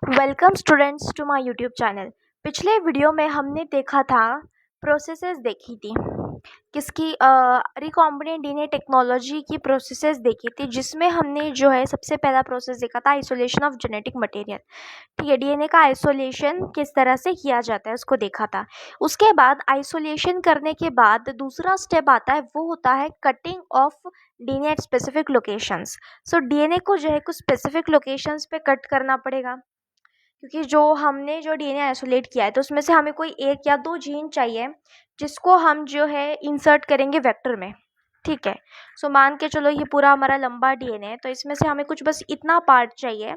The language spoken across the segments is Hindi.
Welcome students to my YouTube channel. पिछले वीडियो में हमने देखा था, प्रोसेसेस देखी थी किसकी, रिकॉम्बिनेंट डीएनए टेक्नोलॉजी की प्रोसेसेस देखी थी, जिसमें हमने जो है सबसे पहला प्रोसेस देखा था आइसोलेशन ऑफ जेनेटिक मटेरियल। ठीक है, डीएनए का आइसोलेशन किस तरह से किया जाता है उसको देखा था। उसके बाद आइसोलेशन करने के बाद दूसरा स्टेप आता है, वो होता है cutting of DNA at specific locations. So DNA को जो है कुछ स्पेसिफिक लोकेशंस पे कट करना पड़ेगा, क्योंकि जो डीएनए आइसोलेट किया है तो उसमें से हमें कोई एक या दो जीन चाहिए जिसको हम जो है इंसर्ट करेंगे वेक्टर में। ठीक है, सो मान के चलो ये पूरा हमारा लंबा डीएनए है, तो इसमें से हमें कुछ बस इतना पार्ट चाहिए,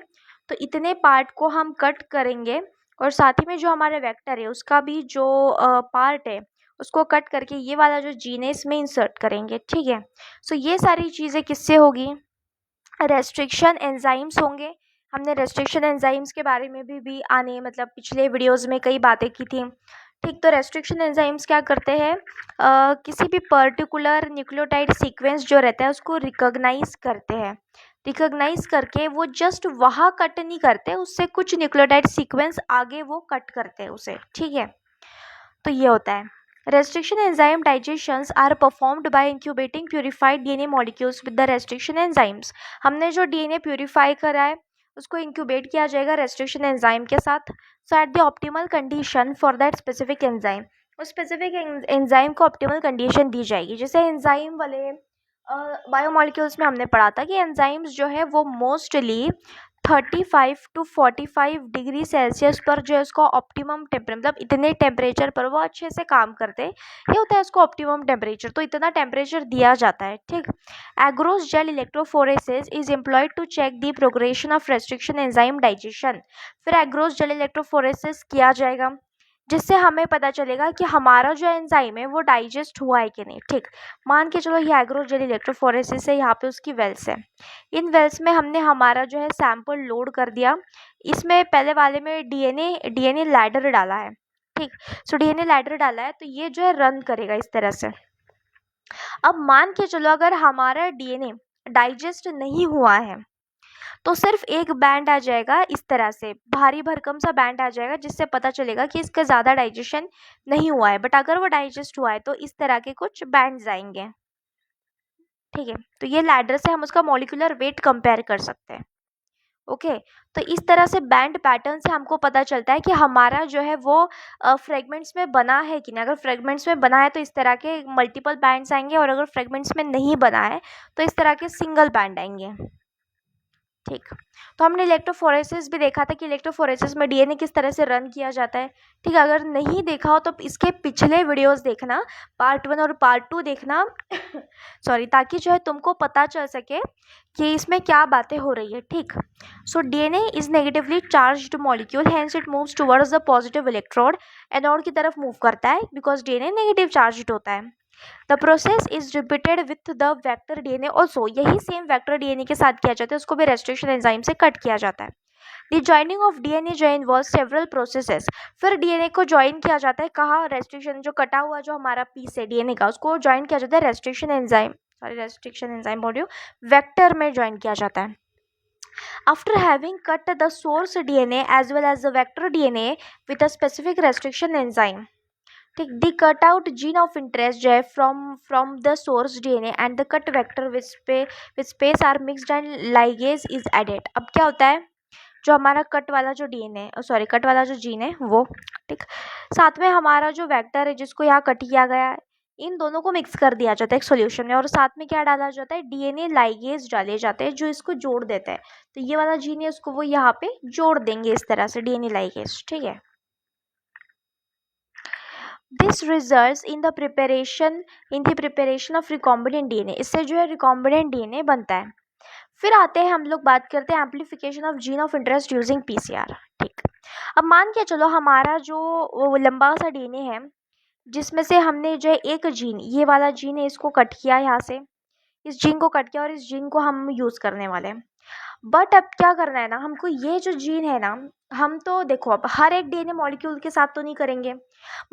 तो इतने पार्ट को हम कट करेंगे और साथ ही में जो हमारे वेक्टर है उसका भी जो पार्ट है उसको कट करके ये वाला जो जीन है इसमें इंसर्ट करेंगे। ठीक है, सो ये सारी चीज़ें किससे होगी, रेस्ट्रिक्शन एंजाइम्स होंगे। हमने रेस्ट्रिक्शन एंजाइम्स के बारे में भी आने मतलब पिछले वीडियोस में कई बातें की थी। ठीक, तो रेस्ट्रिक्शन एंजाइम्स क्या करते हैं, किसी भी पर्टिकुलर न्यूक्लियोटाइड सीक्वेंस जो रहता है उसको रिकॉग्नाइज करते हैं। रिकॉग्नाइज करके वो जस्ट वहाँ कट नहीं करते, उससे कुछ न्यूक्लियोटाइड सीक्वेंस आगे वो कट करते हैं उसे। ठीक है, तो ये होता है। Restriction enzyme digestions are performed by incubating purified DNA molecules with the restriction enzymes। हमने जो DNA प्यूरिफाई करा है उसको इंक्यूबेट किया जाएगा रेस्ट्रिक्शन एंजाइम के साथ। So at the optimal condition for that specific enzyme, उस स्पेसिफिक एंजाइम को ऑप्टिमल कंडीशन दी जाएगी। जैसे एंजाइम वाले बायोमोलिक्यूल्स में हमने पढ़ा था कि एंजाइम्स जो है वो मोस्टली 35 to 45 डिग्री सेल्सियस पर जो है उसका ऑप्टिमम टेम्परेचर, मतलब इतने टेम्परेचर पर वो अच्छे से काम करते हैं, ये होता है उसको ऑप्टिमम टेम्परेचर, तो इतना टेम्परेचर दिया जाता है। ठीक, agarose gel electrophoresis is employed to check the progression of restriction enzyme digestion. फिर एग्रोस जेल इलेक्ट्रोफोरेसिस किया जाएगा जिससे हमें पता चलेगा कि हमारा जो एंजाइम है वो डाइजेस्ट हुआ है कि नहीं। ठीक, मान के चलो ये एग्रोस जेल इलेक्ट्रोफोरेसिस है, यहाँ पे उसकी वेल्स है। इन वेल्स में हमने हमारा जो है सैंपल लोड कर दिया, इसमें पहले वाले में डीएनए लैडर डाला है। ठीक, सो डीएनए लैडर डाला है तो ये जो है रन करेगा इस तरह से। अब मान के चलो अगर हमारा डीएनए डाइजेस्ट नहीं हुआ है तो सिर्फ एक बैंड आ जाएगा, इस तरह से भारी भरकम सा बैंड आ जाएगा, जिससे पता चलेगा कि इसका ज़्यादा डाइजेशन नहीं हुआ है। बट अगर वो डाइजेस्ट हुआ है तो इस तरह के कुछ बैंड्स आएंगे। ठीक है, तो ये लैडर से हम उसका मॉलिक्यूलर वेट कंपेयर कर सकते हैं। ओके, तो इस तरह से बैंड पैटर्न से हमको पता चलता है कि हमारा जो है वो फ्रेगमेंट्स में बना है कि नहीं। अगर फ्रेगमेंट्स में बना है तो इस तरह के मल्टीपल बैंड्स आएंगे, और अगर फ्रेगमेंट्स में नहीं बना है तो इस तरह के सिंगल बैंड आएंगे। ठीक, तो हमने इलेक्ट्रोफोरेसिस भी देखा था कि इलेक्ट्रोफोरेसिस में डीएनए किस तरह से रन किया जाता है। ठीक, अगर नहीं देखा हो तो इसके पिछले वीडियोस देखना, पार्ट 1 और पार्ट 2 देखना सॉरी, ताकि जो है तुमको पता चल सके कि इसमें क्या बातें हो रही है। ठीक, so DNA is negatively charged molecule, hence it moves towards the positive electrode, anode की तरफ मूव करता है बिकॉज डीएनए नेगेटिव चार्ज्ड होता है। The process is repeated with the vector DNA also, यही सेम वेक्टर डीएनए के साथ किया जाता है, उसको भी रेस्ट्रिक्शन एंजाइम से कट किया जाता है। द जॉइनिंग ऑफ डीएनए जो इन्वॉल्व सेवरल प्रोसेसेस, फिर डीएनए को ज्वाइन किया जाता है कहाँ, रेस्ट्रिक्शन जो कटा हुआ जो हमारा पीस है डीएनए का उसको ज्वाइन किया जाता है रेस्ट्रिक्शन एंजाइम बॉडी वेक्टर में ज्वाइन किया जाता है। After having cut the source DNA as well as the vector DNA with a specific restriction enzyme, ठीक, the cut out gene of interest जो है from the source DNA and the cut vector which space are mixed and ligase is added. अब क्या होता है, जो हमारा कट वाला जो डीएनए कट वाला जो जीन है वो, ठीक, साथ में हमारा जो वेक्टर है जिसको यहाँ कट किया गया है, इन दोनों को मिक्स कर दिया जाता है एक सॉल्यूशन में, और साथ में क्या डाला जाता है, डीएनए लाइगेज डाले जाते हैं जो इसको जोड़ देते हैं। तो ये वाला जीन है उसको वो यहाँ पे जोड़ देंगे इस तरह से, डीएनए लाइगेज। ठीक है, this results in the preparation of recombinant DNA, इससे जो है रिकॉम्बिनेंट डीएनए बनता है। फिर आते हैं हम लोग बात करते हैं amplification of gene of interest using PCR. ठीक, अब मान के चलो हमारा जो वो लंबा सा डीएनए है जिसमें से हमने जो है एक जीन, ये वाला जीन है, इसको कट किया यहाँ से, इस जीन को कट किया और इस जीन को हम यूज़ करने वाले हैं। बट अब क्या करना है ना, हमको ये जो जीन है ना, हम तो देखो अब हर एक डीएनए मॉलिक्यूल के साथ तो नहीं करेंगे।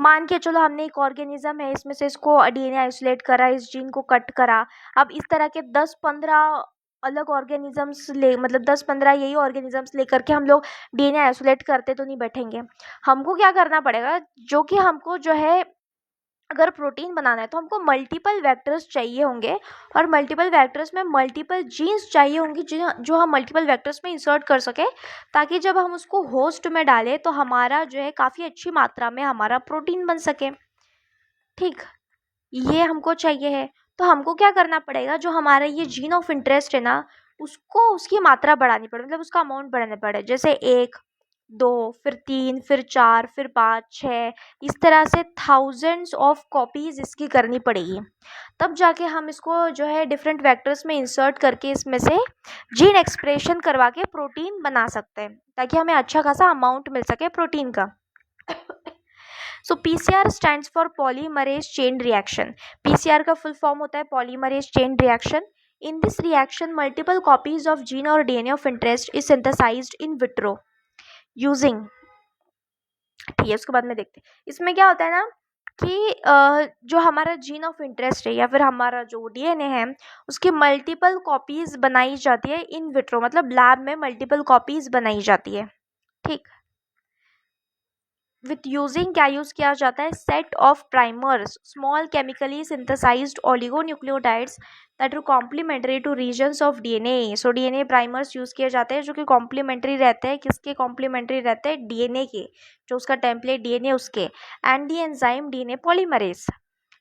मान के चलो हमने एक ऑर्गेनिज्म है, इसमें से इसको डीएनए आइसोलेट करा, इस जीन को कट करा, अब इस तरह के 10-15 अलग ऑर्गेनिजम्स ले मतलब 10-15 यही ऑर्गेनिजम्स लेकर के हम लोग डीएनए आइसोलेट करते तो नहीं बैठेंगे। हमको क्या करना पड़ेगा, जो कि हमको जो है अगर प्रोटीन बनाना है तो हमको मल्टीपल वेक्टर्स चाहिए होंगे, और मल्टीपल वेक्टर्स में मल्टीपल जीन्स चाहिए होंगी जो हम मल्टीपल वेक्टर्स में इंसर्ट कर सके, ताकि जब हम उसको होस्ट में डालें तो हमारा जो है काफ़ी अच्छी मात्रा में हमारा प्रोटीन बन सके। ठीक, ये हमको चाहिए है। तो हमको क्या करना पड़ेगा, जो हमारा ये जीन ऑफ इंटरेस्ट है ना, उसको उसकी मात्रा बढ़ानी पड़े, मतलब उसका अमाउंट बढ़ाना पड़े। जैसे 1, 2, फिर 3, फिर 4, फिर 5, 6, इस तरह से थाउजेंड्स ऑफ कॉपीज इसकी करनी पड़ेगी। तब जाके हम इसको जो है डिफरेंट वेक्टर्स में इंसर्ट करके इसमें से जीन एक्सप्रेशन करवा के प्रोटीन बना सकते हैं, ताकि हमें अच्छा खासा अमाउंट मिल सके प्रोटीन का। So PCR stands for polymerase chain reaction. PCR का फुल फॉर्म होता है polymerase chain reaction. In this reaction multiple copies of gene और DNA of interest is synthesised in vitro using, ठीक है, उसके बाद में देखते हैं इसमें क्या होता है ना कि जो हमारा जीन ऑफ इंटरेस्ट है या फिर हमारा जो डीएनए है, उसकी मल्टीपल कॉपीज बनाई जाती है इन विट्रो, मतलब लैब में मल्टीपल कॉपीज बनाई जाती है। ठीक, विथ यूजिंग क्या यूज किया जाता है, set of primers, small chemically synthesised oligonucleotides that are complementary to regions of DNA. So DNA primers use किए जाते हैं जो कि कॉम्प्लीमेंट्री रहते हैं, किसके कॉम्प्लीमेंट्री रहते हैं, डीएनए के, जो उसका टेम्पलेट डीएनए उसके, and the enzyme DNA polymerase.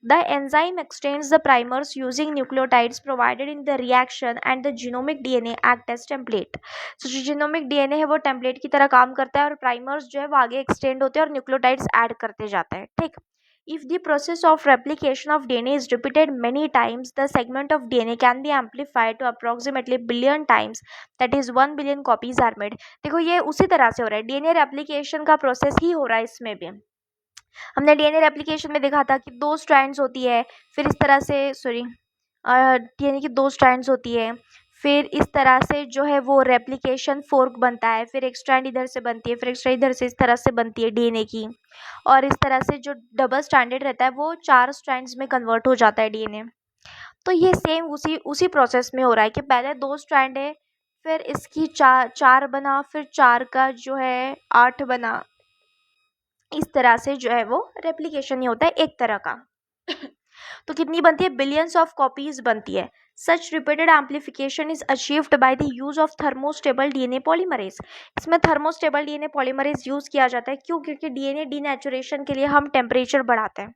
The enzyme extends the primers using nucleotides provided in the reaction, and the genomic DNA act as template. So जो genomic DNA है वो template की तरह काम करता है, और primers जो है वो आगे extend होते हैं और nucleotides add करते जाते हैं। ठीक, if the process of replication of DNA is repeated many times, the segment of DNA can be amplified to approximately billion times, that is 1 billion copies are made. देखो ये उसी तरह से हो रहा है, DNA replication का process ही हो रहा है इसमें भी। हमने डीएनए रेप्लिकेशन में देखा था कि 2 स्ट्रैंड्स होती है, फिर इस तरह से डीएनए की 2 स्ट्रैंड्स होती है, फिर इस तरह से जो है वो रेप्लिकेशन फोर्क बनता है, फिर एक स्ट्रैंड इधर से बनती है, फिर एक स्ट्रैंड इधर से इस तरह से बनती है डीएनए की, और इस तरह से जो डबल स्ट्रैंडेड रहता है वो 4 स्ट्रैंड्स में कन्वर्ट हो जाता है डीएनए। तो ये सेम उसी प्रोसेस में हो रहा है कि पहले 2 स्ट्रैंड है, फिर इसकी 4 बना, फिर 4 का जो है 8 बना, इस तरह से जो है वो रेप्लिकेशन ही होता है एक तरह का। तो कितनी बनती है, बिलियंस ऑफ कॉपीज बनती है। Such repeated amplification is achieved by the use of thermostable DNA polymerase. इसमें थर्मोस्टेबल डीएनए पॉलीमरेज यूज किया जाता है, क्यों, क्योंकि डीएनए डीनेचुरेशन के लिए हम टेम्परेचर बढ़ाते हैं,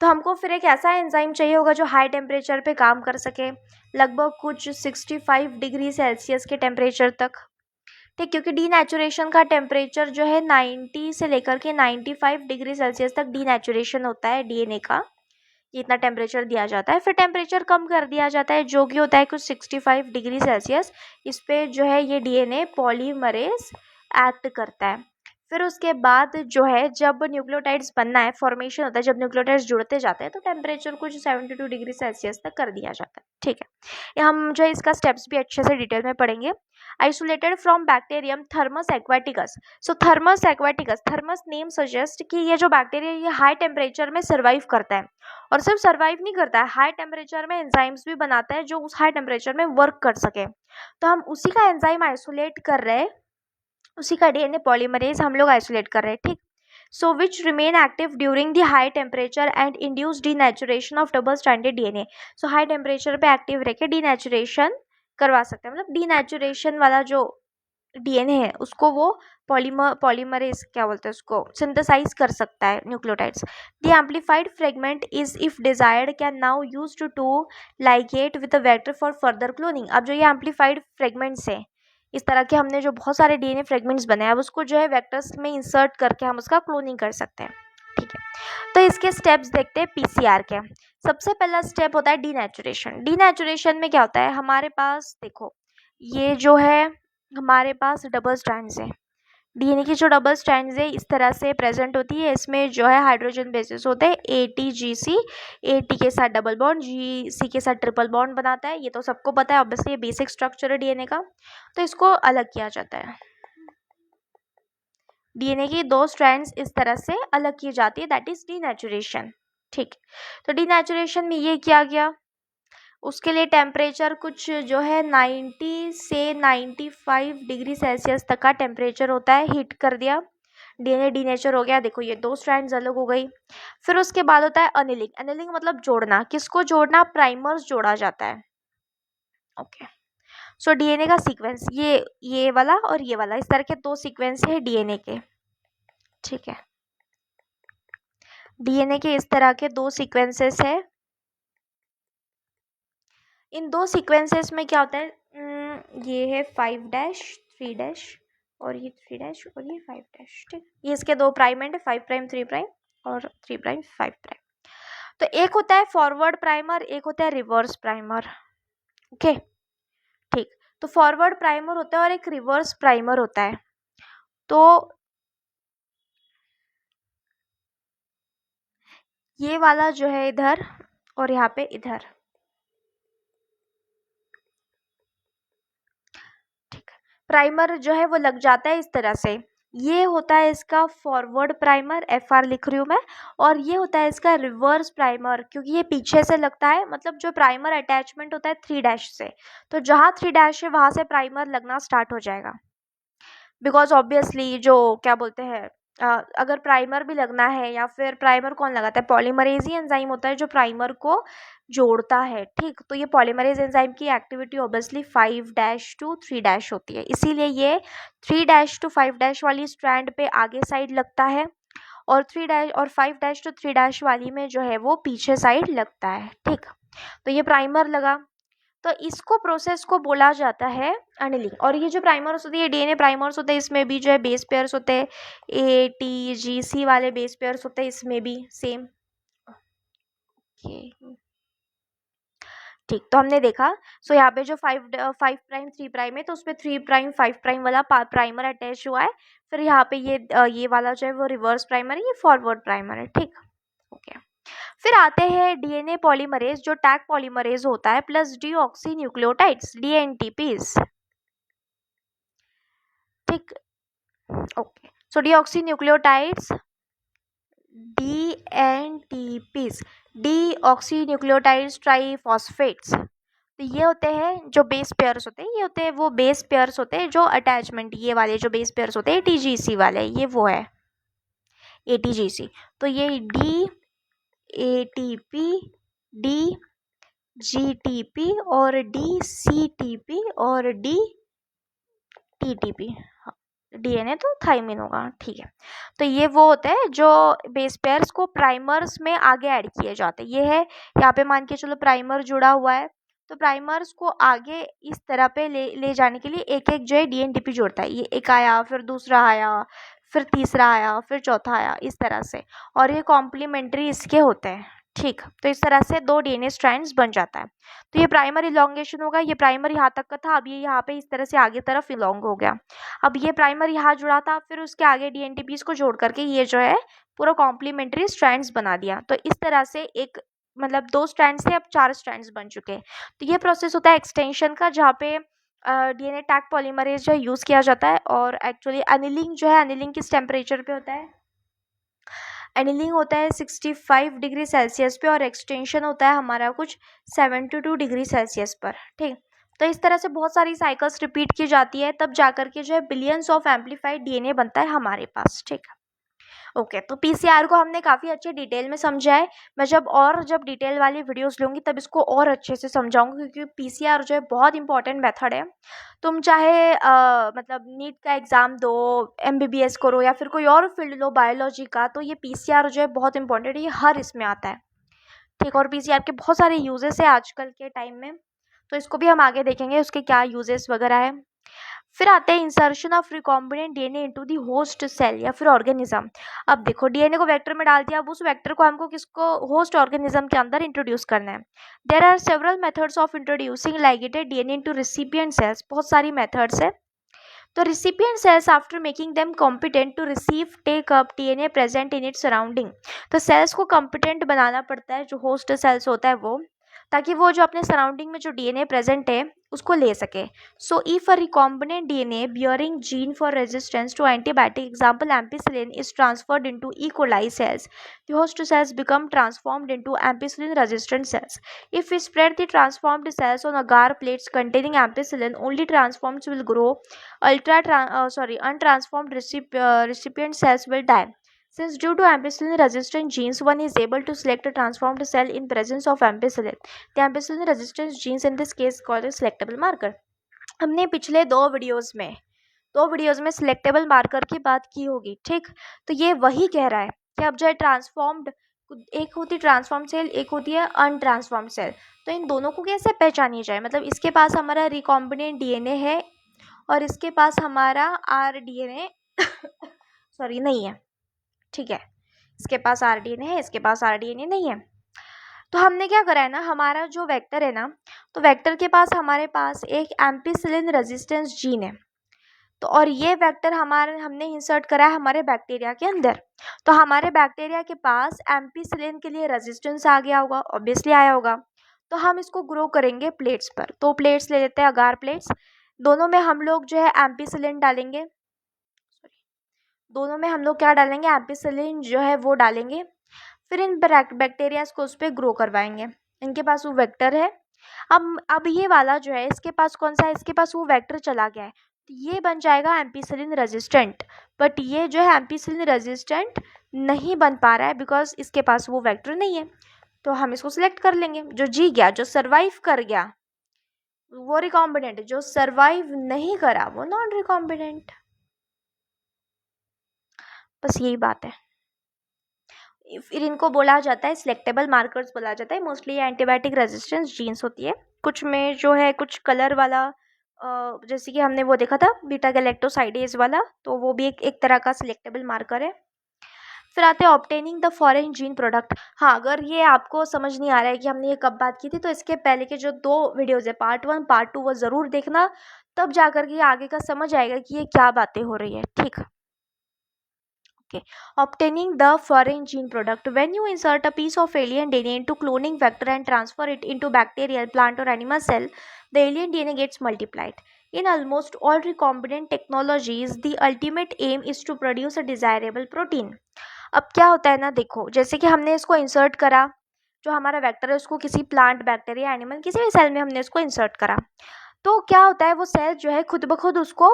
तो हमको फिर एक ऐसा एंजाइम चाहिए होगा जो हाई टेम्परेचर पे काम कर सके, लगभग कुछ 65 डिग्री सेल्सियस के टेम्परेचर तक। ठीक, क्योंकि डीनेचुरेशन का टेम्परेचर जो है 90 से लेकर के 95 डिग्री सेल्सियस तक डीनेचुरेशन होता है डीएनए का, इतना टेम्परेचर दिया जाता है। फिर टेम्परेचर कम कर दिया जाता है जो कि होता है कुछ 65 डिग्री सेल्सियस। इस पे जो है ये डीएनए पॉलीमरेज एक्ट करता है। फिर उसके बाद जो है जब न्यूक्लियोटाइड्स बनना है, फॉर्मेशन होता है, जब न्यूक्लियोटाइड्स जुड़ते जाते हैं तो टेम्परेचर कुछ 72 डिग्री सेल्सियस तक कर दिया जाता है। ठीक है, ये हम जो है इसका स्टेप्स भी अच्छे से डिटेल में पढ़ेंगे। Isolated from bacterium thermos aquaticus. So thermos aquaticus, thermos name suggest कि ये जो बैक्टीरिया ये हाई टेम्परेचर में सर्वाइव करता है, और सिर्फ सर्वाइव नहीं करता है, हाई टेम्परेचर में एंजाइम्स भी बनाता है जो उस हाई टेम्परेचर में वर्क कर सके। तो हम उसी का एंजाइम आइसोलेट कर रहे हैं, उसी का डीएनए पॉलीमरेज हम लोग आइसोलेट कर रहे हैं। ठीक, so which remain active during the high temperature and induce denaturation of double stranded DNA. So high temperature पे एक्टिव रह के डीनेचुरेशन करवा सकते हैं, मतलब डीनेचुरेशन वाला जो डीएनए है उसको वो पॉलीमरेज क्या बोलते हैं उसको सिंथेसाइज कर सकता है nucleotides. The amplified fragment is if desired can now used to ligate with a vector for further cloning. अब जो ये एम्पलीफाइड फ्रेगमेंट्स है, इस तरह के हमने जो बहुत सारे डीएनए फ्रेगमेंट्स बनाए अब उसको जो है वेक्टर्स में इंसर्ट करके हम उसका क्लोनिंग कर सकते हैं। ठीक है, तो इसके स्टेप्स देखते हैं पीसीआर के। सबसे पहला स्टेप होता है डीनेचुरेशन। डीनेचुरेशन में क्या होता है, हमारे पास देखो ये जो है हमारे पास डबल स्ट्रैंड्स है, डीएनए की जो डबल स्ट्रैंड्स है इस तरह से प्रेजेंट होती है। इसमें जो है हाइड्रोजन बेसिस होते हैं ATGC, AT के साथ डबल बॉन्ड, GC के साथ ट्रिपल बॉन्ड बनाता है, ये तो सबको पता है ऑब्वियसली, ये बेसिक स्ट्रक्चर है डीएनए का। तो इसको अलग किया जाता है, डीएनए की 2 स्ट्रैंड्स इस तरह से अलग की जाती है, दैट इज डीनेचुरेशन। ठीक, तो डीनेचुरेशन में ये किया गया, उसके लिए टेम्परेचर कुछ जो है 90 से 95 डिग्री सेल्सियस तक का टेम्परेचर होता है। हीट कर दिया, डीएनए डीनेचर हो गया। देखो ये 2 स्ट्रैंड्स अलग हो गई। फिर उसके बाद होता है अनिलिंग। अनिलिंग मतलब जोड़ना। किसको जोड़ना? प्राइमर्स जोड़ा जाता है। ओके, सो डीएनए का सीक्वेंस ये वाला और ये वाला, इस तरह के 2 सीक्वेंस है डीएनए के। ठीक है, डीएनए के इस तरह के 2 सीक्वेंसेस है। इन 2 सीक्वेंसेस में क्या होता है, ये है 5' 3' और ये 3' और ये 5'। ठीक, ये इसके 2 प्राइम एंड है, 5' 3' और 3' 5'। तो एक होता है फॉरवर्ड प्राइमर, एक होता है रिवर्स प्राइमर। ओके, ठीक। तो फॉरवर्ड प्राइमर होता है और एक रिवर्स प्राइमर होता है। तो ये वाला जो है इधर और यहाँ पे इधर। ठीक, प्राइमर जो है वो लग जाता है इस तरह से। ये होता है इसका फॉरवर्ड प्राइमर, FR लिख रही हूँ मैं, और ये होता है इसका रिवर्स प्राइमर, क्योंकि ये पीछे से लगता है। मतलब जो प्राइमर अटैचमेंट होता है 3' से, तो जहाँ 3' है वहां से प्राइमर लगना स्टार्ट हो जाएगा। बिकॉज ऑब्वियसली जो क्या बोलते हैं, अगर प्राइमर भी लगना है, या फिर प्राइमर कौन लगाता है? पॉलीमरेज ही एंजाइम होता है जो प्राइमर को जोड़ता है। ठीक, तो ये पॉलीमरेज एंजाइम की एक्टिविटी ऑब्वियसली 5' to 3' होती है, इसीलिए ये 3' to 5' वाली स्ट्रैंड पे आगे साइड लगता है, और 3' और 5' to 3' वाली में जो है वो पीछे साइड लगता है। ठीक, तो ये प्राइमर लगा, तो इसको प्रोसेस को बोला जाता है अनिलिंग। और ये जो प्राइमर्स होते हैं, ये डीएनए प्राइमर्स होते हैं, इसमें भी जो है बेस पेयर्स होते हैं, ATGC वाले बेस पेयर्स होते हैं इसमें भी सेम। ठीक, तो हमने देखा। सो यहाँ पे जो 5' 3' है, तो उसमें 3' 5' वाला प्राइमर अटैच हुआ है। फिर यहाँ पे ये वाला जो है वो रिवर्स प्राइमर है, ये फॉरवर्ड प्राइमर है। ठीक, ओके। फिर आते हैं डीएनए पॉलीमरेज, जो टैग पॉलीमरेज होता है, प्लस डीऑक्सी न्यूक्लियोटाइड्स, DNTPs। ठीक, okay. So deoxy nucleotides, DNTPs, deoxy nucleotides triphosphates. तो ये होते हैं जो बेस पेयर्स होते हैं, ये होते हैं वो बेस पेयर्स होते हैं जो अटैचमेंट, ये वाले जो बेस पेयर्स होते हैं ATGC वाले, ये वो है ATGC। तो ये DATP, DGTP और DCTP और DTTP। DNA तो थाइमिन होगा। ठीक है, तो ये वो होते हैं जो बेस पेयर्स को प्राइमर्स में आगे ऐड किए जाते हैं। ये है, यहाँ पे मान के चलो प्राइमर जुड़ा हुआ है, तो प्राइमर्स को आगे इस तरह पे ले जाने के लिए एक एक जो है DNTP जोड़ता है। ये एक आया, फिर दूसरा आया, फिर तीसरा आया, फिर चौथा आया, इस तरह से, और ये कॉम्प्लीमेंट्री इसके होते हैं। ठीक, तो इस तरह से 2 DNA स्ट्रैंड्स बन जाता है। तो ये प्राइमर इलॉन्गेशन होगा। ये प्राइमर यहाँ तक का था, अब ये यहाँ पे इस तरह से आगे तरफ इलॉन्ग हो गया। अब ये प्राइमर यहाँ जुड़ा था, फिर उसके आगे DNTPs को जोड़ करके ये जो है पूरा कॉम्प्लीमेंट्री स्ट्रैंड्स बना दिया। तो इस तरह से एक, मतलब 2 स्ट्रैंड्स थे, अब 4 स्ट्रैंड्स बन चुके हैं। तो ये प्रोसेस होता है एक्सटेंशन का, जहाँ पे DNA टैग पॉलीमरेज जो है यूज़ किया जाता है। और एक्चुअली एनिलिंग जो है, एनिलिंग किस टेम्परेचर पे होता है? एनिलिंग होता है 65 डिग्री सेल्सियस पे, और एक्सटेंशन होता है हमारा कुछ 72 डिग्री सेल्सियस पर। ठीक, तो इस तरह से बहुत सारी साइकिल्स रिपीट की जाती है, तब जाकर के जो है बिलियंस ऑफ एम्पलीफाइड DNA बनता है हमारे पास। ठीक, ओके। तो PCR को हमने काफ़ी अच्छे डिटेल में समझा है। मैं जब डिटेल वाली वीडियोस लूँगी तब इसको और अच्छे से समझाऊंगी, क्योंकि PCR जो है बहुत इंपॉर्टेंट मेथड है। तुम चाहे मतलब नीट का एग्ज़ाम दो, MBBS करो, या फिर कोई और फील्ड लो बायोलॉजी का, तो ये PCR जो है बहुत इंपॉर्टेंट है, ये हर इसमें आता है। ठीक, और PCR के बहुत सारे यूजेस है आजकल के टाइम में, तो इसको भी हम आगे देखेंगे उसके क्या यूजेस वगैरह है। फिर आते हैं insertion of recombinant DNA into the host cell या फिर ऑर्गेनिज्म। अब देखो DNA को वेक्टर में डाल दिया, अब उस वेक्टर को हमको किसको, होस्ट ऑर्गेनिज्म के अंदर इंट्रोड्यूस करना है। There are several methods of introducing ligated DNA into recipient cells. बहुत सारी मेथड्स है। तो recipient cells after making them competent to receive take up DNA present in its surrounding. तो सेल्स को कॉम्पिटेंट बनाना पड़ता है, जो होस्ट सेल्स होता है वो, ताकि वो जो अपने सराउंडिंग में जो DNA प्रेजेंट है उसको ले सके. So if a recombinant DNA bearing gene for resistance to antibiotic, example ampicillin, is transferred into E. coli cells, the host cells become transformed into ampicillin resistant cells. If we spread the transformed cells on agar plates containing ampicillin, only transformed will grow. Untransformed recipient cells will die. Since due to ampicillin resistant genes, one is able to select a transformed cell in presence of ampicillin. The ampicillin resistance genes in this case called a selectable marker. हमने पिछले दो वीडियोस में सिलेक्टेबल मार्कर की बात की होगी, ठीक. तो ये वही कह रहा है कि अब जो है ट्रांसफॉर्म्ड, एक होती ट्रांसफॉर्म सेल, एक होती है अनट्रांसफॉर्म सेल. तो इन दोनों को कैसे पहचानी जाए, मतलब इसके पास हमारा रिकॉम्बिनेंट डीएनए है और इसके पास हमारा आरडीएनए सॉरी नहीं है, ठीक है. इसके पास आरडीएनए है, इसके पास आरडीएनए नहीं है. तो हमने क्या करा है ना, हमारा जो वेक्टर है ना, तो वेक्टर के पास हमारे पास एक एम्पिसिलिन रेजिस्टेंस जीन है. तो और ये वेक्टर हमने इंसर्ट करा है हमारे बैक्टीरिया के अंदर. तो हमारे बैक्टीरिया के पास एम्पिसिलिन के लिए रेजिस्टेंस आ गया होगा, ऑब्वियसली आया होगा. तो हम इसको ग्रो करेंगे प्लेट्स पर. तो प्लेट्स ले लेते हैं, अगार प्लेट्स. दोनों में हम लोग जो है एम्पिसिलिन डालेंगे, दोनों में हम लोग क्या डालेंगे, एम्पिसिलिन जो है वो डालेंगे. फिर इन बैक्टीरिया को उस पर ग्रो करवाएंगे. इनके पास वो वेक्टर है. अब ये वाला जो है, इसके पास कौन सा है, इसके पास वो वेक्टर चला गया है. तो ये बन जाएगा एम्पिसिलिन रेजिस्टेंट. बट ये जो है एम्पिसिलिन रेजिस्टेंट नहीं बन पा रहा है बिकॉज इसके पास वो वेक्टर नहीं है. तो हम इसको सिलेक्ट कर लेंगे. जो जी गया, जो सर्वाइव कर गया वो रिकॉम्बिनेंट, जो सर्वाइव नहीं करा वो नॉन रिकॉम्बिनेंट. बस यही बात है. फिर इनको बोला जाता है सिलेक्टेबल मार्कर्स बोला जाता है. मोस्टली एंटीबायोटिक रेजिस्टेंस जीन्स होती है. कुछ में जो है कुछ कलर वाला, जैसे कि हमने वो देखा था बीटा गैलेक्टोसाइडेज वाला, तो वो भी एक तरह का सिलेक्टेबल मार्कर है. फिर आते हैं obtaining the foreign gene product. हाँ, अगर ये आपको समझ नहीं आ रहा है कि हमने ये कब बात की थी, तो इसके पहले के जो 2 वीडियोज़ है, पार्ट 1 पार्ट 2, वो ज़रूर देखना. तब जाकर के आगे का समझ आएगा कि ये क्या बातें हो रही है, ठीक. Obtaining the foreign gene product. When you insert a piece of alien DNA into cloning vector and transfer it into bacterial, plant or animal cell, the alien DNA gets multiplied. In almost all recombinant technologies, the ultimate aim is to produce a desirable protein. अब क्या होता है ना, देखो, जैसे कि हमने इसको इंसर्ट करा, जो हमारा वेक्टर है उसको किसी प्लांट, बैक्टीरिया, एनिमल, किसी भी सेल में हमने इसको इंसर्ट करा. तो क्या होता है, वो सेल जो है खुद ब खुद उसको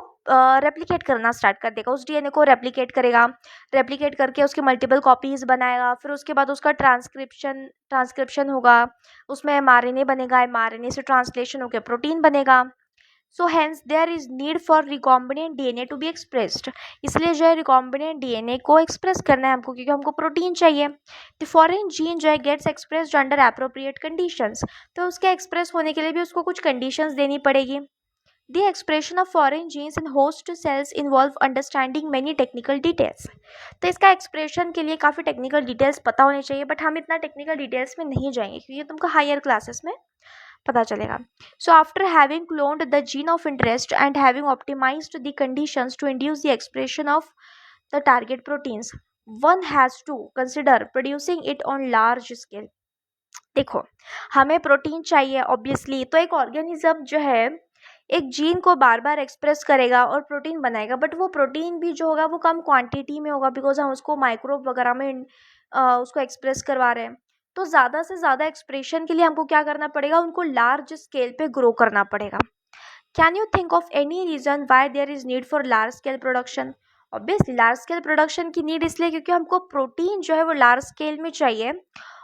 रेप्लिकेट करना स्टार्ट कर देगा. उस डीएनए को रेप्लिकेट करेगा, रेप्लिकेट करके उसकी मल्टीपल कॉपीज बनाएगा. फिर उसके बाद उसका ट्रांसक्रिप्शन होगा, उसमें एमआरएनए बनेगा, एमआरएनए से ट्रांसलेशन होकर प्रोटीन बनेगा. So hence there is need for recombinant DNA to be expressed. इसलिए जो है रिकॉम्बिनेंट डीएनए को एक्सप्रेस करना है हमको, क्योंकि हमको प्रोटीन चाहिए. द फॉरेन जीन जो है gets expressed under appropriate conditions. तो उसके एक्सप्रेस होने के लिए भी उसको कुछ कंडीशंस देनी पड़ेगी. The expression of foreign genes in host cells involve understanding many technical details. तो इसका एक्सप्रेशन के लिए काफ़ी टेक्निकल डिटेल्स पता होने चाहिए, बट हम इतना टेक्निकल डिटेल्स में नहीं जाएंगे क्योंकि तुमको हायर क्लासेस में पता चलेगा. So after having cloned the gene of interest and having optimized the conditions to induce the expression of the target proteins, one has to consider producing it on large scale. देखो, हमें प्रोटीन चाहिए ऑब्वियसली. तो एक ऑर्गेनिज्म जो है एक जीन को बार बार एक्सप्रेस करेगा और प्रोटीन बनाएगा, बट वो प्रोटीन भी जो होगा वो कम क्वांटिटी में होगा बिकॉज हम उसको माइक्रोब वगैरह में उसको एक्सप्रेस करवा रहे हैं. तो ज़्यादा से ज़्यादा एक्सप्रेशन के लिए हमको क्या करना पड़ेगा, उनको लार्ज स्केल पे ग्रो करना पड़ेगा. Can you think of any reason why there is need for large scale production. Obviously large scale production की नीड इसलिए क्योंकि हमको प्रोटीन जो है वो लार्ज स्केल में चाहिए.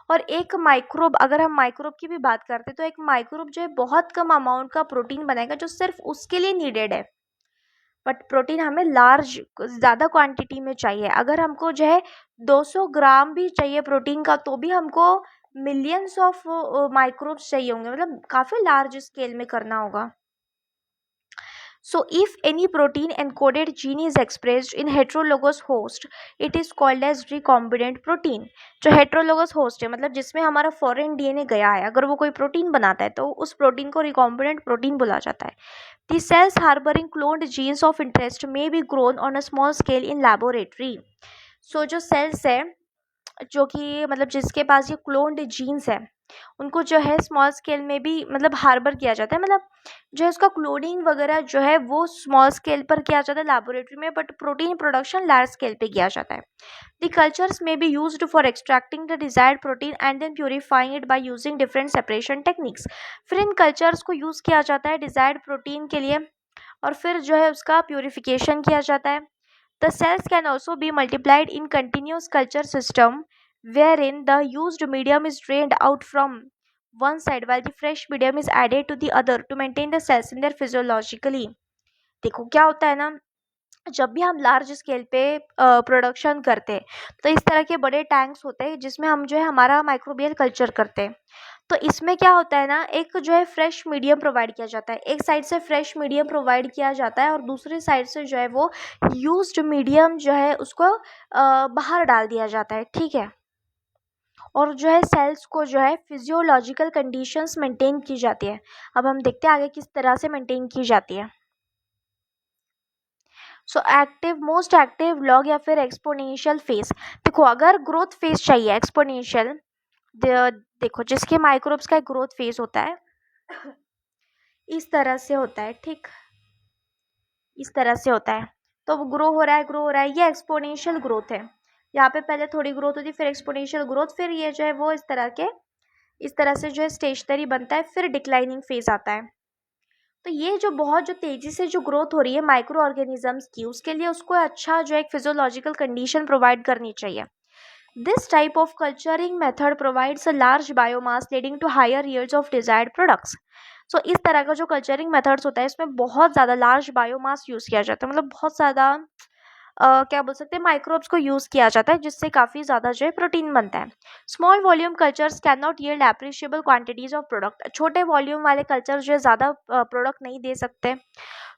और एक माइक्रोब, अगर हम माइक्रोब की भी बात करते हैं तो एक माइक्रोब जो है बहुत कम अमाउंट का प्रोटीन बनाएगा जो सिर्फ उसके लिए नीडेड है. बट प्रोटीन हमें लार्ज, ज़्यादा क्वांटिटी में चाहिए. अगर हमको जो है 200 ग्राम भी चाहिए प्रोटीन का, तो भी हमको मिलियंस ऑफ माइक्रोब्स चाहिए होंगे, मतलब काफ़ी लार्ज स्केल में करना होगा. So if any protein encoded gene is expressed in heterologous host, it is called as recombinant protein. जो heterologous host है, मतलब जिसमें हमारा foreign DNA गया है, अगर वो कोई प्रोटीन बनाता है तो उस प्रोटीन को recombinant प्रोटीन बोला जाता है. The cells harboring cloned genes of interest may be grown on a small scale in laboratory. So जो cells है जो कि मतलब जिसके पास ये क्लोन्ड जीन्स है, उनको जो है स्मॉल स्केल में भी मतलब हार्बर किया जाता है, मतलब जो है उसका क्लोनिंग वगैरह जो है वो स्मॉल स्केल पर किया जाता है लेबोरेटरी में, but protein production large scale पे किया जाता है। The cultures may be used for extracting the desired protein and then purifying it by using different separation techniques. फिर इन कल्चर्स को यूज़ किया जाता है डिजायर्ड प्रोटीन के लिए, और फिर जो है उसका प्यूरिफिकेशन किया जाता है। The cells can also be multiplied in continuous culture system wherein the used medium is drained out from one side while the fresh medium is added to the other to maintain the cells in their physiologically। देखो क्या होता है ना, जब भी हम लार्ज स्केल पे प्रोडक्शन करते हैं तो इस तरह के बड़े टैंक्स होते हैं जिसमें हम जो है हमारा माइक्रोबियल कल्चर करते हैं। तो इसमें क्या होता है ना, एक जो है फ्रेश मीडियम प्रोवाइड किया जाता है, एक साइड से फ्रेश मीडियम प्रोवाइड किया जाता है और दूसरी साइड से जो है वो यूज्ड मीडियम जो है उसको बाहर डाल दिया जाता है, ठीक है। और जो है सेल्स को जो है फिजियोलॉजिकल कंडीशंस मेंटेन की जाती है। अब हम देखते हैं आगे किस तरह से मेंटेन की जाती है। So active most active log या फिर एक्सपोनेंशियल फेज। देखो अगर ग्रोथ फेज चाहिए एक्सपोनेंशियल, देखो जिसके माइक्रोब्स का ग्रोथ फेज होता है इस तरह से होता है, ठीक, इस तरह से होता है। तो ग्रो हो रहा है ग्रो हो रहा है, ये एक्सपोनेंशियल ग्रोथ है। यहाँ पे पहले थोड़ी ग्रोथ होती है, फिर एक्सपोनेंशियल ग्रोथ, फिर ये जो है वो इस तरह से जो है स्टेशनरी बनता है, फिर डिक्लाइनिंग फेज आता है। तो ये जो बहुत जो तेजी से जो ग्रोथ हो रही है माइक्रो ऑर्गेनिजम्स की, उसके लिए उसको अच्छा जो एक फिजियोलॉजिकल कंडीशन प्रोवाइड करनी चाहिए। This type of culturing method provides a large biomass leading to higher yields of desired products. सो इस तरह का जो कल्चरिंग मेथड्स होता है इसमें बहुत ज़्यादा लार्ज बायोमास यूज़ किया जाता है, मतलब बहुत ज़्यादा क्या बोल सकते हैं माइक्रोब्स को यूज़ किया जाता है जिससे काफ़ी ज़्यादा जो है प्रोटीन बनता है। Small volume cultures can not yield appreciable quantities of product. छोटे वॉल्यूम वाले कल्चर जो है ज़्यादा प्रोडक्ट नहीं दे सकते।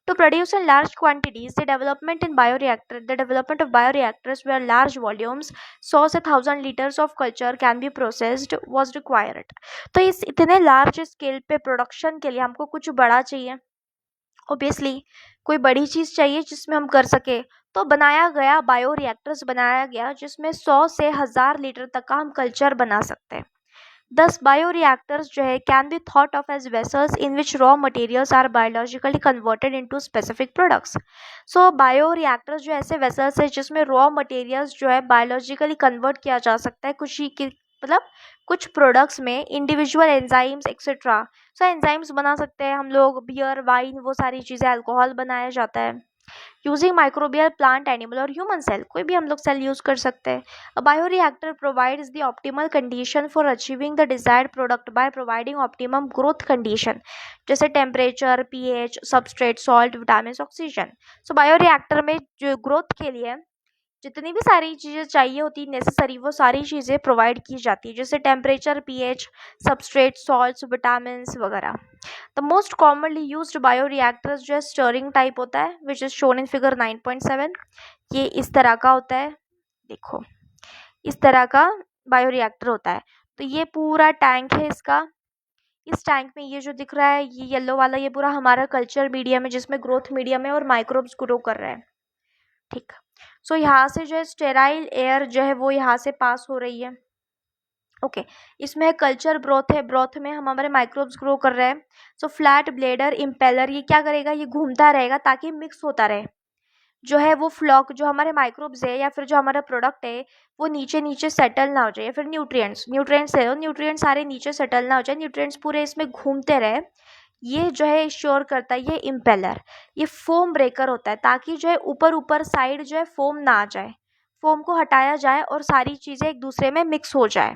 To produce in large quantities, the development of bioreactors where large volumes, 100 से 1000 liters of culture can be processed was required। तो इस इतने लार्ज स्केल पे प्रोडक्शन के लिए हमको कुछ बड़ा चाहिए, ऑब्वियसली कोई बड़ी चीज़ चाहिए जिसमें हम कर सके। तो बनाया गया बायोरिएक्टर्स बनाया गया जिसमें 100 से 1000 लीटर तक का हम कल्चर बना सकते हैं। Thus, bioreactors जो है can be thought of as vessels in which raw materials are biologically converted into specific products। So, bioreactors जो ऐसे vessels है जिसमें raw materials जो है biologically convert किया जा सकता है कुछ ही मतलब कुछ प्रोडक्ट्स में इंडिविजुअल एंजाइम्स एक्सेट्रा। सो एंजाइम्स बना सकते हैं हम लोग, बियर वाइन वो सारी चीज़ें, अल्कोहल बनाया जाता है यूजिंग माइक्रोबियल प्लांट एनिमल और ह्यूमन सेल, कोई भी हम लोग सेल यूज कर सकते हैं। A bioreactor provides the optimal condition for achieving the desired product by providing optimum growth condition जैसे temperature, pH, substrate, salt, vitamin, oxygen. So bioreactor में जो ग्रोथ के लिए जितनी भी सारी चीज़ें चाहिए होती है नेसेसरी, वो सारी चीज़ें प्रोवाइड की जाती है जैसे temperature, pH, substrate, salts, vitamins वगैरह। The most commonly used bioreactors जो है स्टरिंग टाइप होता है which is shown in figure 9.7। ये इस तरह का होता है, देखो इस तरह का बायोरिएक्टर होता है। तो ये पूरा टैंक है इसका, इस टैंक में ये जो दिख रहा है ये येलो वाला, ये पूरा हमारा कल्चर मीडियम है जिसमें ग्रोथ मीडियम है और माइक्रोब्स ग्रो कर रहे हैं, ठीक। सो यहाँ से जो है स्टेराइल एयर जो है वो यहाँ से पास हो रही है, ओके। इसमें कल्चर ब्रोथ है, ब्रोथ में हम हमारे माइक्रोब्स ग्रो कर रहे हैं। सो फ्लैट ब्लेडर इम्पेलर ये क्या करेगा, ये घूमता रहेगा ताकि मिक्स होता रहे जो है वो फ्लॉक जो हमारे माइक्रोब्स है या फिर जो हमारा प्रोडक्ट है वो नीचे नीचे सेटल ना हो जाए, या फिर न्यूट्रिएंट्स है न्यूट्रिएंट्स सारे नीचे सेटल ना हो जाए, न्यूट्रिएंट्स पूरे इसमें घूमते रहे। ये जो है श्योर करता है, ये इम्पेलर, ये फोम ब्रेकर होता है ताकि जो है ऊपर ऊपर साइड जो है फोम ना आ जाए, फोम को हटाया जाए और सारी चीज़ें एक दूसरे में मिक्स हो जाए।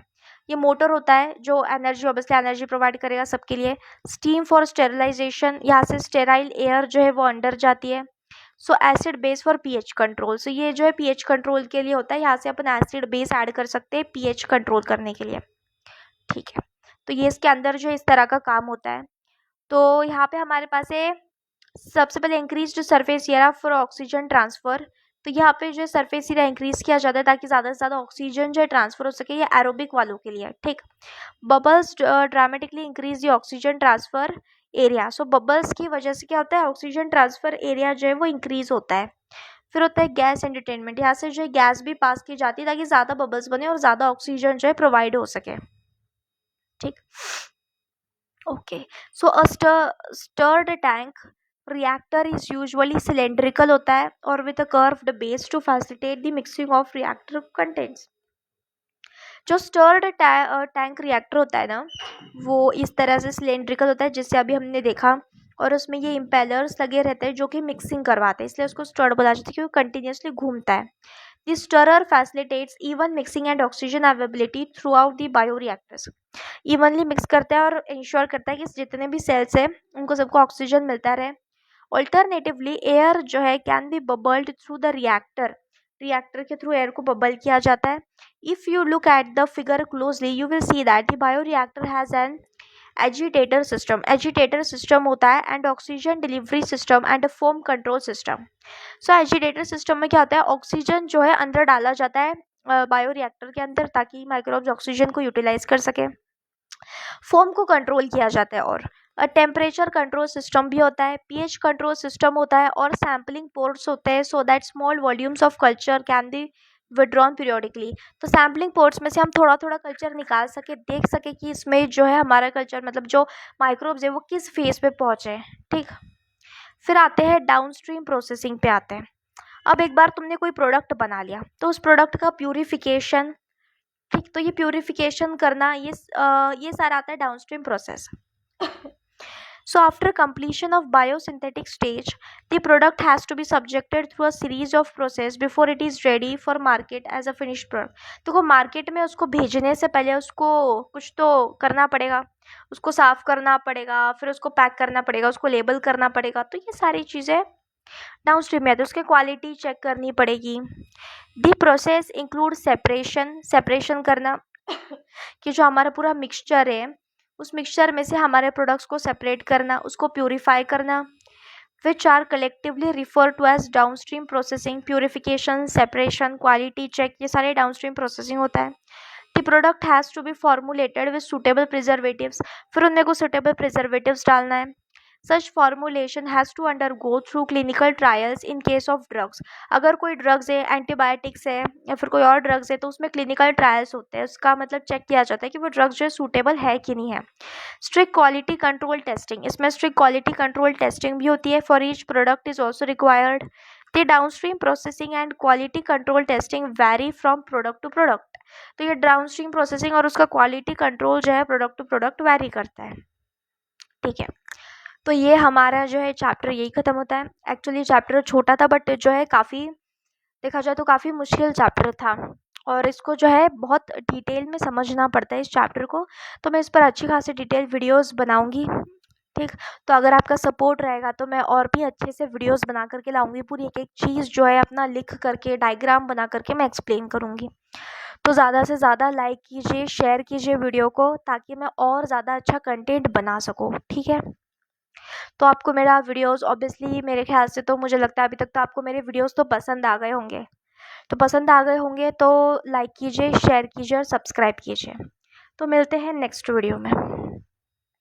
ये मोटर होता है जो एनर्जी ऑब्वियसली एनर्जी प्रोवाइड करेगा सबके लिए। स्टीम फॉर स्टेरिलाइजेशन, यहाँ से स्टेराइल एयर जो है वो अंदर जाती है। So acid base for pH control, so ये जो है पीएच कंट्रोल के लिए होता है, यहाँ से अपन एसिड बेस ऐड कर सकते हैं पीएच कंट्रोल करने के लिए, ठीक है। तो ये इसके अंदर जो है इस तरह का काम होता है। तो यहाँ पे हमारे पास है सबसे पहले increase surface area for oxygen transfer. तो यहाँ पे जो है सरफेस एरिया इंक्रीज किया जाता है ताकि ज़्यादा से ज़्यादा ऑक्सीजन जो है ट्रांसफर हो सके, ये एरोबिक वालों के लिए, ठीक। Bubbles dramatically increase the oxygen transfer area. So bubbles की वजह से क्या होता है, ऑक्सीजन ट्रांसफर एरिया जो है वो इंक्रीज होता है। फिर होता है गैस एंटरटेनमेंट, यहाँ से जो है गैस भी पास की जाती है ताकि ज़्यादा बबल्स बने और ज़्यादा ऑक्सीजन जो है प्रोवाइड हो सके। ठीक, okay. So a stirred tank reactor is usually cylindrical होता है और with a curved base to facilitate the mixing of reactor contents. जो स्टर्ड टैंक रिएक्टर होता है ना, वो इस तरह से सिलेंड्रिकल होता है जिससे अभी हमने देखा, और उसमें ये इम्पेलर्स लगे रहते हैं जो कि मिक्सिंग करवाते हैं, इसलिए उसको स्टर्ड बोला जाता है क्योंकि कंटिन्यूसली घूमता है। The stirrer facilitates even mixing and oxygen availability through out the bioreactors. Evenly mix करता है और इंश्योर करता है कि जितने भी सेल्स हैं उनको सबको ऑक्सीजन मिलता रहे। ऑल्टरनेटिवली एयर जो है can be bubbled through the reactor, reactor के थ्रू एयर को बबल किया जाता है। If you look at the figure closely you will see that the bioreactor has an agitator system, agitator system होता है, and oxygen delivery system and foam control system. So agitator system में क्या होता है, ऑक्सीजन जो है अंदर डाला जाता है बायोरिएक्टर के अंदर ताकि माइक्रोब्स ऑक्सीजन को यूटिलाइज कर सके। फोम को कंट्रोल किया जाता है, और टेम्परेचर कंट्रोल सिस्टम भी होता है, पीएच कंट्रोल सिस्टम होता है, और सैम्पलिंग पोर्ट्स होते हैं so that small volumes of culture can be withdrawn periodically. तो सैम्पलिंग पोर्ट्स में से हम थोड़ा थोड़ा कल्चर निकाल सके, देख सके कि इसमें जो है हमारा कल्चर मतलब जो माइक्रोब्स है वो किस फेज पे पहुंचे। ठीक, फिर आते हैं डाउनस्ट्रीम प्रोसेसिंग पे आते हैं। अब एक बार तुमने कोई प्रोडक्ट बना लिया तो उस प्रोडक्ट का प्यूरिफिकेशन, ठीक, तो ये प्यूरिफिकेशन करना ये सारा आता है downstream process. So after completion of biosynthetic stage, the product has to be subjected through a series of process before it is ready for market as a finished product. तो को मार्केट में उसको भेजने से पहले उसको कुछ तो करना पड़ेगा, उसको साफ करना पड़ेगा, फिर उसको पैक करना पड़ेगा, उसको लेबल करना पड़ेगा, तो ये सारी चीज़ें डाउनस्ट्रीम में आती है। उसकी क्वालिटी चेक करनी पड़ेगी। The process include separation, separation करना कि जो हमारा पूरा मिक्सचर है उस मिक्सचर में से हमारे प्रोडक्ट्स को सेपरेट करना, उसको प्यूरिफाई करना, which are collectively refer to as downstream processing. Purification, separation, quality check, ये सारे डाउनस्ट्रीम प्रोसेसिंग होता है। The product has to be formulated with suitable preservatives, फिर उन्हें को सुटेबल प्रिजर्वेटिव्स डालना है। Such formulation has to undergo through clinical trials in case of drugs. अगर कोई ड्रग्स है, एंटीबायोटिक्स है या फिर कोई और ड्रग्स है तो उसमें क्लिनिकल ट्रायल्स होते हैं, उसका मतलब चेक किया जाता है कि वो ड्रग्स जो है सूटेबल है कि नहीं है। स्ट्रिक्ट क्वालिटी कंट्रोल टेस्टिंग, इसमें स्ट्रिक्ट क्वालिटी कंट्रोल टेस्टिंग भी होती है। For each product is also required. The downstream processing and quality control testing vary from product to product. तो ये डाउनस्ट्रीम प्रोसेसिंग और उसका क्वालिटी कंट्रोल जो है प्रोडक्ट टू प्रोडक्ट वैरी करता है। ठीक है, तो ये हमारा जो है चैप्टर यही ख़त्म होता है। एक्चुअली चैप्टर छोटा था बट जो है काफ़ी देखा जाए तो काफ़ी मुश्किल चैप्टर था, और इसको जो है बहुत डिटेल में समझना पड़ता है इस चैप्टर को। तो मैं इस पर अच्छी खासी डिटेल वीडियोस बनाऊंगी। ठीक, तो अगर आपका सपोर्ट रहेगा तो मैं और भी अच्छे से वीडियोस बना करके लाऊंगी, पूरी एक एक चीज़ जो है अपना लिख करके डायग्राम बना करके मैं एक्सप्लेन करूँगी। तो ज़्यादा से ज़्यादा लाइक कीजिए, शेयर कीजिए वीडियो को ताकि मैं और ज़्यादा अच्छा कंटेंट बना सकूँ। ठीक है, तो आपको मेरा वीडियोस ऑब्वियसली मेरे ख्याल से तो मुझे लगता है अभी तक तो आपको मेरे वीडियोस तो पसंद आ गए होंगे, तो पसंद आ गए होंगे तो लाइक कीजिए, शेयर कीजिए और सब्सक्राइब कीजिए। तो मिलते हैं नेक्स्ट वीडियो में।